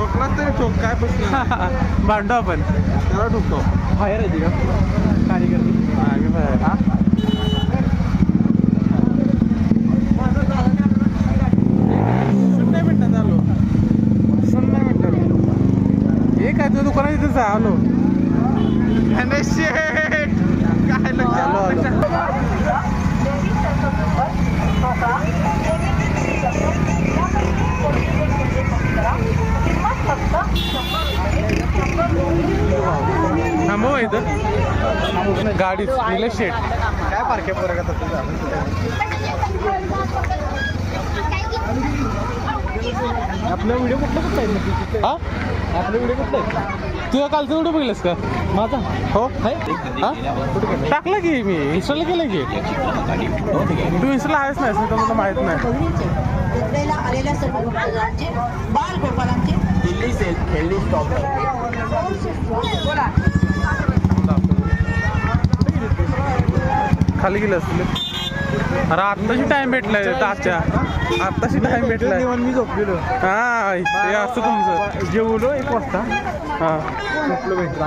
ठोकला तरी ठोक काय प्रश्न भांडू आपण त्याला ठोकतो बाहेर आहे का कार्यकर्ते आम्ही बाहेर हा शून्य मिनिटात आलो शून्य मिनिटात हे काय तुझं दुकान तिथं जा आलो गणेश शेठ काय थांबव इथं गाडी निलेश शेठ काय पारख्या पोरं का आपला व्हिडिओ कुठला आहे हा आपला व्हिडिओ कुठला आहे तुझ्या कालचा व्हिडिओ बघितलास का माझा हो हा टाकला की मी इंस्टाला केलं की तू इंस्टाला आहेस नाही तर मला माहित नाही जत्रेला आलेल्या सर्व भक्तांचे बाल गोपालांचे दिल्ली सेल खेळली स्टॉप खाली गेलं असतील अरे आत्ताशी टाइम भेटलाय तासच्या आत्ताशी टाइम भेटलाय मी झोपलेलो हा हे असतं तुमचं जेवलो 1 वाजता हा झोपलो भेटला